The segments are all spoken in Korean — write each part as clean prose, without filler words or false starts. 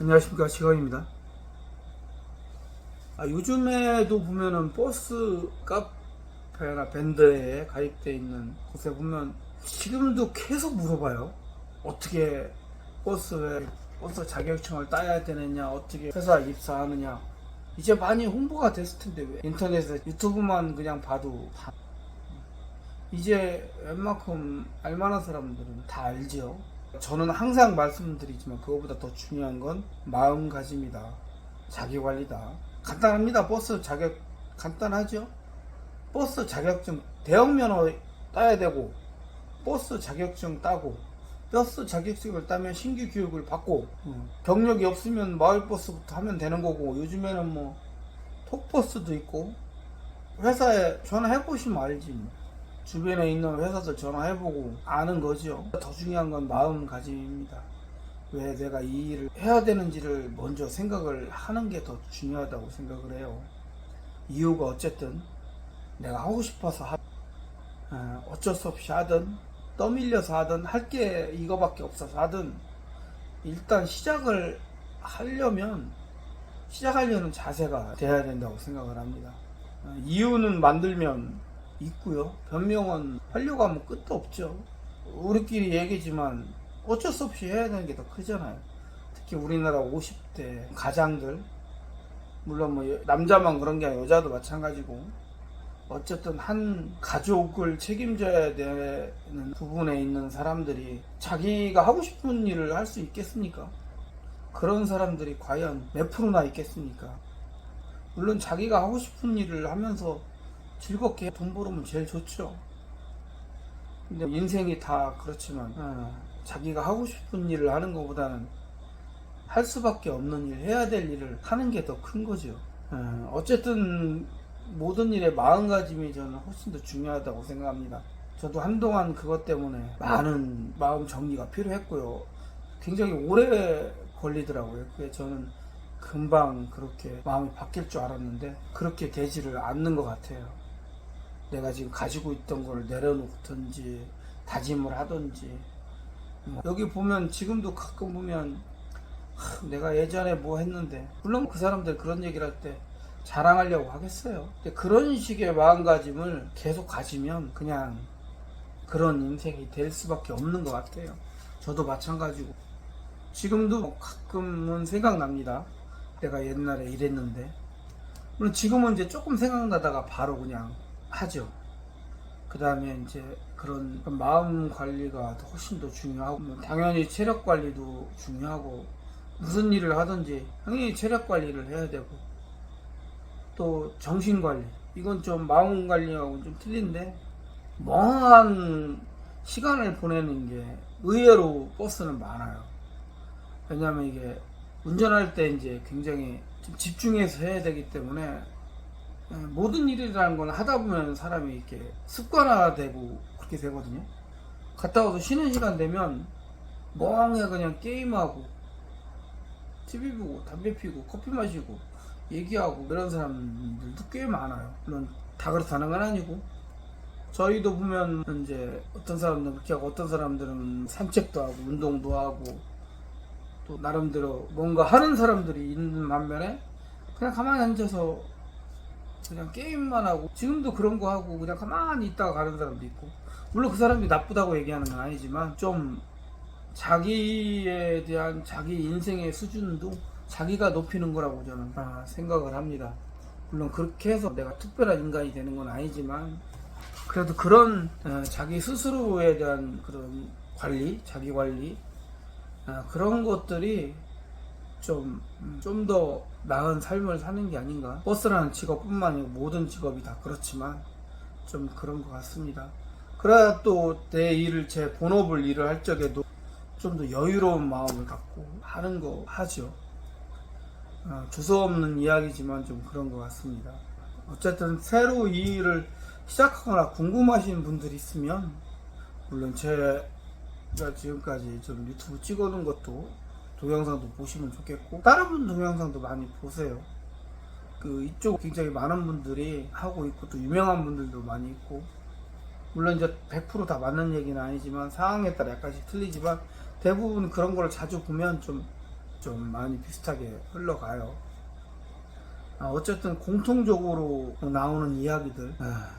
안녕하십니까, 시각입니다. 요즘에도 보면은 버스 카페나 밴드에 가입되어 있는 곳에 보면 지금도 계속 물어봐요. 어떻게 버스 자격증을 따야 되느냐, 어떻게 회사 입사하느냐. 이제 많이 홍보가 됐을 텐데 왜 인터넷에 유튜브만 그냥 봐도 이제 웬만큼 알만한 사람들은 다 알죠. 저는 항상 말씀드리지만 그거보다 더 중요한 건 마음가짐이다. 자기관리다. 간단합니다. 버스 자격 간단하죠. 버스 자격증 대형면허 따야 되고 버스 자격증 따고 버스 자격증을 따면 신규 교육을 받고 경력이 없으면 마을버스부터 하면 되는 거고, 요즘에는 뭐 톡버스도 있고 회사에 전화해 보시면 알지 뭐. 주변에 있는 회사들 전화해보고 아는 거죠. 더 중요한 건 마음가짐입니다. 왜 내가 이 일을 해야 되는지를 먼저 생각을 하는 게 더 중요하다고 생각을 해요. 이유가 어쨌든 내가 하고 싶어서 어쩔 수 없이 하든 떠밀려서 하든 할 게 이거밖에 없어서 하든 일단 시작하려는 자세가 돼야 된다고 생각을 합니다. 이유는 만들면 있고요. 변명은 하려고 하면 끝도 없죠. 우리끼리 얘기지만 어쩔 수 없이 해야 되는 게 더 크잖아요. 특히 우리나라 50대 가장들, 물론 뭐 남자만 그런 게 아니라 여자도 마찬가지고, 어쨌든 한 가족을 책임져야 되는 부분에 있는 사람들이 자기가 하고 싶은 일을 할 수 있겠습니까? 그런 사람들이 과연 몇 프로나 있겠습니까? 물론 자기가 하고 싶은 일을 하면서 즐겁게 돈 벌으면 제일 좋죠. 근데 인생이 다 그렇지만 자기가 하고 싶은 일을 하는 것보다는 할 수밖에 없는 일, 해야 될 일을 하는 게 더 큰 거죠. 어쨌든 모든 일에 마음가짐이 저는 훨씬 더 중요하다고 생각합니다. 저도 한동안 그것 때문에 많은 마음 정리가 필요했고요. 굉장히 오래 걸리더라고요. 그래서 저는 금방 그렇게 마음이 바뀔 줄 알았는데 그렇게 되지를 않는 것 같아요. 내가 지금 가지고 있던 걸 내려놓든지 다짐을 하든지, 여기 보면 지금도 가끔 보면 내가 예전에 뭐 했는데, 물론 그 사람들 그런 얘기를 할 때 자랑하려고 하겠어요. 근데 그런 식의 마음가짐을 계속 가지면 그냥 그런 인생이 될 수밖에 없는 것 같아요. 저도 마찬가지고 지금도 가끔은 생각납니다. 내가 옛날에 이랬는데. 물론 지금은 이제 조금 생각나다가 바로 그냥 하죠. 그 다음에 이제 그런 마음 관리가 훨씬 더 중요하고, 당연히 체력 관리도 중요하고, 무슨 일을 하든지 당연히 체력 관리를 해야 되고, 또 정신 관리, 이건 좀 마음 관리하고 좀 틀린데, 멍한 시간을 보내는 게 의외로 버스는 많아요. 왜냐하면 이게 운전할 때 이제 굉장히 좀 집중해서 해야 되기 때문에, 모든 일이라는 건 하다 보면 사람이 이렇게 습관화되고 그렇게 되거든요. 갔다 와서 쉬는 시간 되면 멍해 그냥 게임하고 TV 보고 담배 피고 커피 마시고 얘기하고 이런 사람들도 꽤 많아요. 물론 다 그렇다는 건 아니고, 저희도 보면 이제 어떤 사람들은 그렇게 하고 어떤 사람들은 산책도 하고 운동도 하고 또 나름대로 뭔가 하는 사람들이 있는 반면에 그냥 가만히 앉아서 그냥 게임만 하고, 지금도 그런 거 하고 그냥 가만히 있다가 가는 사람도 있고, 물론 그 사람이 나쁘다고 얘기하는 건 아니지만 좀 자기에 대한 자기 인생의 수준도 자기가 높이는 거라고 저는 생각을 합니다. 물론 그렇게 해서 내가 특별한 인간이 되는 건 아니지만, 그래도 그런 자기 스스로에 대한 그런 관리, 자기 관리, 그런 것들이 좀 더 나은 삶을 사는 게 아닌가. 버스라는 직업뿐만 아니고 모든 직업이 다 그렇지만 좀 그런 것 같습니다. 그래야 또 내 일을, 제 본업을 일을 할 적에도 좀 더 여유로운 마음을 갖고 하는 거 하죠. 주저없는 이야기지만 좀 그런 것 같습니다. 어쨌든 새로 이 일을 시작하거나 궁금하신 분들이 있으면, 물론 제가 지금까지 좀 유튜브 찍어놓은 것도 동영상도 보시면 좋겠고, 다른 분 동영상도 많이 보세요. 이쪽 굉장히 많은 분들이 하고 있고 또 유명한 분들도 많이 있고, 물론 이제 100% 다 맞는 얘기는 아니지만 상황에 따라 약간씩 틀리지만 대부분 그런 걸 자주 보면 좀 좀 많이 비슷하게 흘러가요. 어쨌든 공통적으로 나오는 이야기들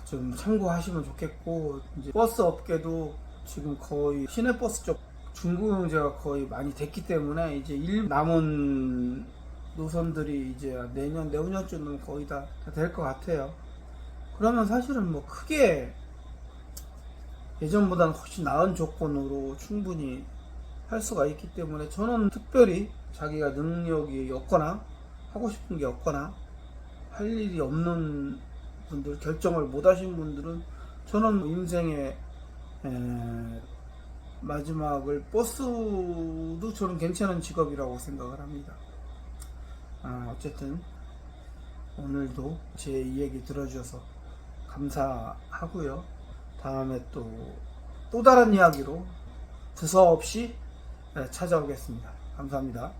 좀 참고하시면 좋겠고, 이제 버스 업계도 지금 거의 시내버스 쪽 중구경제가 거의 많이 됐기 때문에 이제 남은 노선들이 이제 내후년쯤은 거의 다 될 것 같아요. 그러면 사실은 뭐 크게 예전보다는 훨씬 나은 조건으로 충분히 할 수가 있기 때문에, 저는 특별히 자기가 능력이 없거나 하고 싶은 게 없거나 할 일이 없는 분들, 결정을 못 하신 분들은 저는 인생의 마지막을 버스도 저는 괜찮은 직업이라고 생각을 합니다. 어쨌든 오늘도 제 이야기 들어주셔서 감사하고요. 다음에 또 다른 이야기로 두서없이 찾아오겠습니다. 감사합니다.